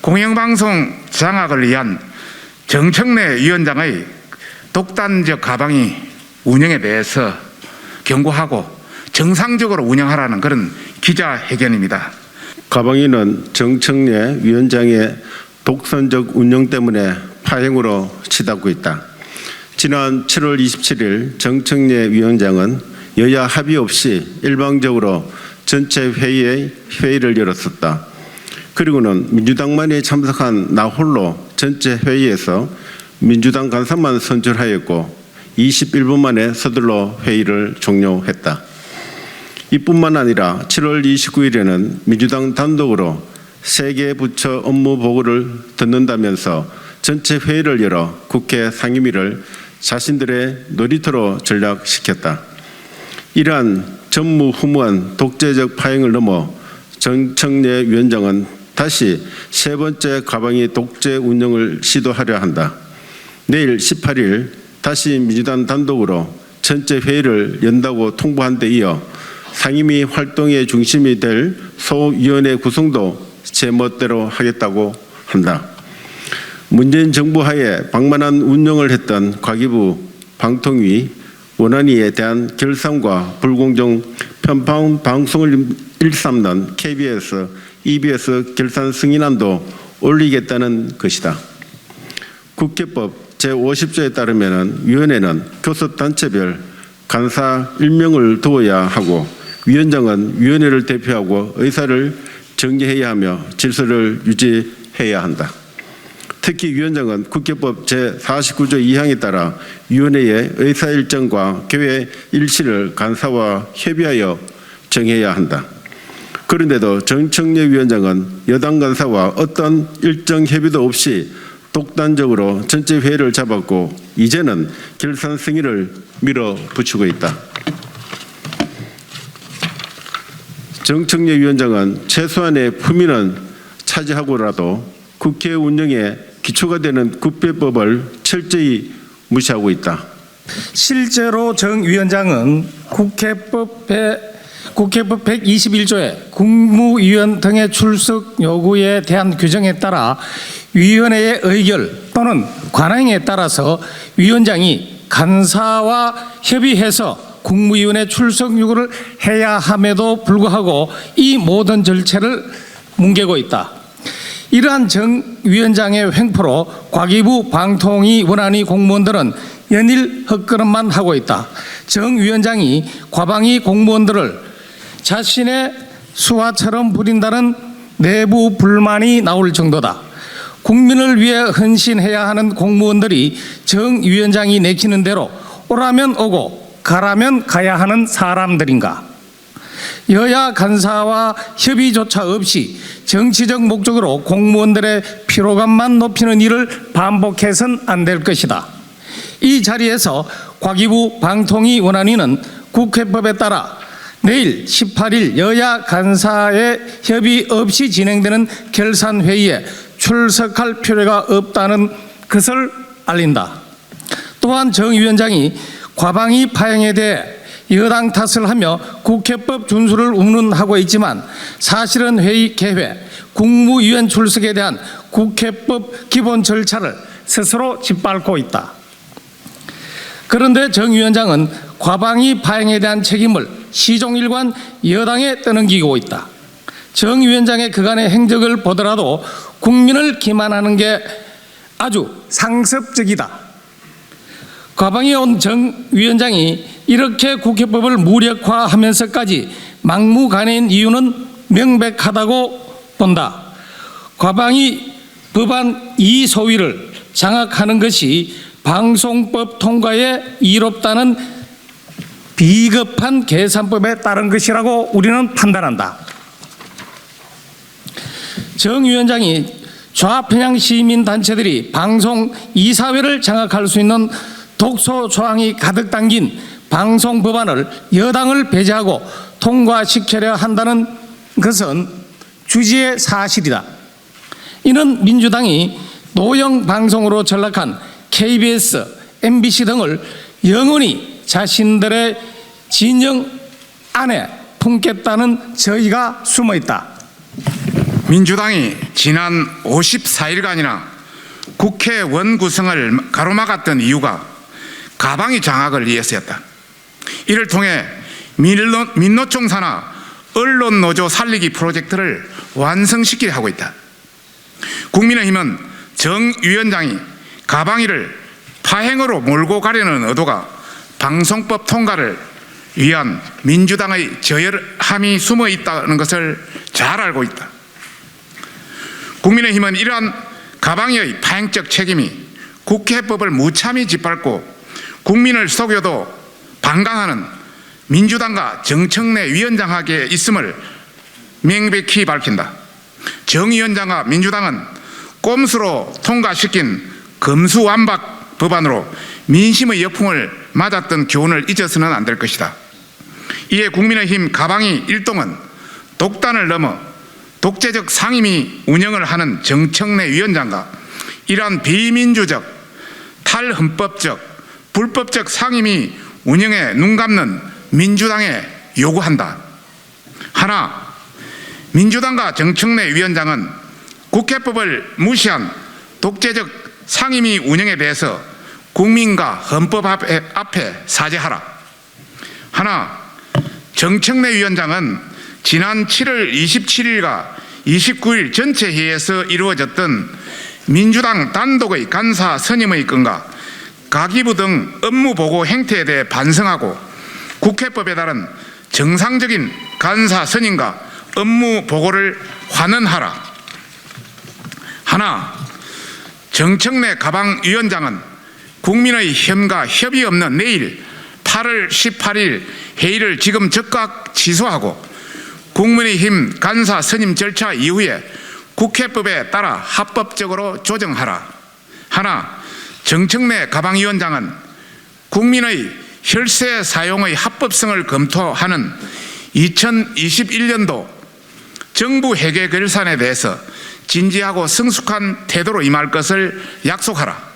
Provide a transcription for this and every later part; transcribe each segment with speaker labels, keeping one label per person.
Speaker 1: 공영방송 장악을 위한 정청래 위원장의 독단적 가방이 운영에 대해서 경고하고 정상적으로 운영하라는 그런 기자회견입니다.
Speaker 2: 가방위는 정청래 위원장의 독선적 운영 때문에 파행으로 치닫고 있다. 지난 7월 27일 정청래 위원장은 여야 합의 없이 일방적으로 전체 회의를 열었었다. 그리고는 민주당만이 참석한 나 홀로 전체 회의에서 민주당 간사만 선출하였고 21분 만에 서둘러 회의를 종료했다. 이뿐만 아니라 7월 29일에는 민주당 단독으로 3개 부처 업무 보고를 듣는다면서 전체 회의를 열어 국회 상임위를 자신들의 놀이터로 전락시켰다. 이러한 전무후무한 독재적 파행을 넘어 정청래 위원장은 다시 세 번째 가방위 독재 운영을 시도하려 한다. 내일 18일 다시 민주당 단독으로 전체 회의를 연다고 통보한 데 이어 상임위 활동의 중심이 될 소위원회 구성도 제멋대로 하겠다고 한다. 문재인 정부 하에 방만한 운영을 했던 과기부 방통위 원안위에 대한 결산과 불공정 편파 방송을 일삼는 KBS, EBS 결산 승인안도 올리겠다는 것이다. 국회법 제50조에 따르면 위원회는 교섭단체별 간사 1명을 두어야 하고 위원장은 위원회를 대표하고 의사를 정리해야 하며 질서를 유지해야 한다. 특히 위원장은 국회법 제49조 2항에 따라 위원회의 의사일정과 교회 일치를 간사와 협의하여 정해야 한다. 그런데도 정청래 위원장은 여당 간사와 어떤 일정 협의도 없이 독단적으로 전체 회의를 잡았고 이제는 결산 승인을 밀어붙이고 있다. 정청래 위원장은 최소한의 품위는 차지하고라도 국회 운영에 기초가 되는 국회법을 철저히 무시하고 있다.
Speaker 3: 실제로 정 위원장은 국회법 121조의 국무위원 등의 출석 요구에 대한 규정에 따라 위원회의 의결 또는 관행에 따라서 위원장이 간사와 협의해서 국무위원회 출석 요구를 해야 함에도 불구하고 이 모든 절차를 뭉개고 있다. 이러한 정 위원장의 횡포로 과기부 방통위 원안위 공무원들은 연일 헛걸음만 하고 있다. 정 위원장이 과방위 공무원들을 자신의 수하처럼 부린다는 내부 불만이 나올 정도다. 국민을 위해 헌신해야 하는 공무원들이 정 위원장이 내키는 대로 오라면 오고 가라면 가야 하는 사람들인가? 여야 간사와 협의조차 없이 정치적 목적으로 공무원들의 피로감만 높이는 일을 반복해서는 안 될 것이다. 이 자리에서 과기부 방통위 원안위는 국회법에 따라 내일 18일 여야 간사의 협의 없이 진행되는 결산회의에 출석할 필요가 없다는 것을 알린다. 또한 정 위원장이 과방위 파행에 대해 여당 탓을 하며 국회법 준수를 운운하고 있지만 사실은 회의 개회, 국무위원 출석에 대한 국회법 기본 절차를 스스로 짓밟고 있다. 그런데 정 위원장은 과방위 파행에 대한 책임을 시종일관 여당에 떠넘기고 있다. 정 위원장의 그간의 행적을 보더라도 국민을 기만하는 게 아주 상습적이다. 과방위에 온 정 위원장이 이렇게 국회법을 무력화하면서까지 막무가내인 이유는 명백하다고 본다. 과방위 법안 2소위를 장악하는 것이 방송법 통과에 이롭다는 비겁한 계산법에 따른 것이라고 우리는 판단한다. 정 위원장이 좌편향 시민단체들이 방송 이사회를 장악할 수 있는 독소 조항이 가득 담긴 방송 법안을 여당을 배제하고 통과시키려 한다는 것은 주지의 사실이다. 이는 민주당이 노영 방송으로 전락한 KBS, MBC 등을 영원히 자신들의 진영 안에 품겠다는 저희가 숨어 있다.
Speaker 1: 민주당이 지난 54일간이나 국회원 구성을 가로막았던 이유가 가방위 장악을 위해서였다. 이를 통해 민노총 산하 언론노조 살리기 프로젝트를 완성시키려 하고 있다. 국민의힘은 정 위원장이 가방위를 파행으로 몰고 가려는 의도가 방송법 통과를 위한 민주당의 저열함이 숨어 있다는 것을 잘 알고 있다. 국민의힘은 이러한 가방위의 파행적 책임이 국회법을 무참히 짓밟고 국민을 속여도 방관하는 민주당과 정청래 위원장에게 있음을 명백히 밝힌다. 정 위원장과 민주당은 꼼수로 통과시킨 검수완박 법안으로 민심의 역풍을 맞았던 교훈을 잊어서는 안 될 것이다. 이에 국민의힘 가방위 일동은 독단을 넘어 독재적 상임위 운영을 하는 정청래 위원장과 이러한 비민주적, 탈헌법적, 불법적 상임위 운영에 눈감는 민주당에 요구한다. 하나, 민주당과 정청래 위원장은 국회법을 무시한 독재적 상임위 운영에 대해서 국민과 헌법 앞에 사죄하라. 하나, 정청래 위원장은 지난 7월 27일과 29일 전체 회의에서 이루어졌던 민주당 단독의 간사 선임의 건과 가기부 등 업무 보고 행태에 대해 반성하고 국회법에 따른 정상적인 간사 선임과 업무 보고를 환원하라. 하나, 정청래 가방위원장은 국민의 협과 협의 없는 내일 8월 18일 회의를 지금 즉각 취소하고 국민의힘 간사 선임 절차 이후에 국회법에 따라 합법적으로 조정하라. 하나, 정청래 가방위원장은 국민의 혈세 사용의 합법성을 검토하는 2021년도 정부 회계 결산에 대해서 진지하고 성숙한 태도로 임할 것을 약속하라.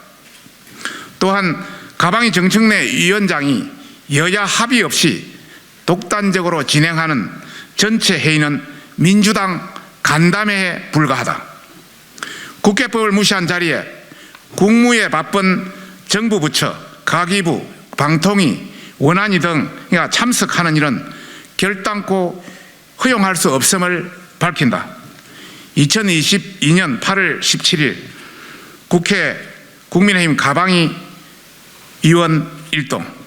Speaker 1: 또한 가방위 정청래 위원장이 여야 합의 없이 독단적으로 진행하는 전체 회의는 민주당 간담회에 불과하다. 국회법을 무시한 자리에 국무에 바쁜 정부 부처, 가기부, 방통위, 원안위 등이 참석하는 일은 결단코 허용할 수 없음을 밝힌다. 2022년 8월 17일 국회 국민의힘 가방위 의원 일동.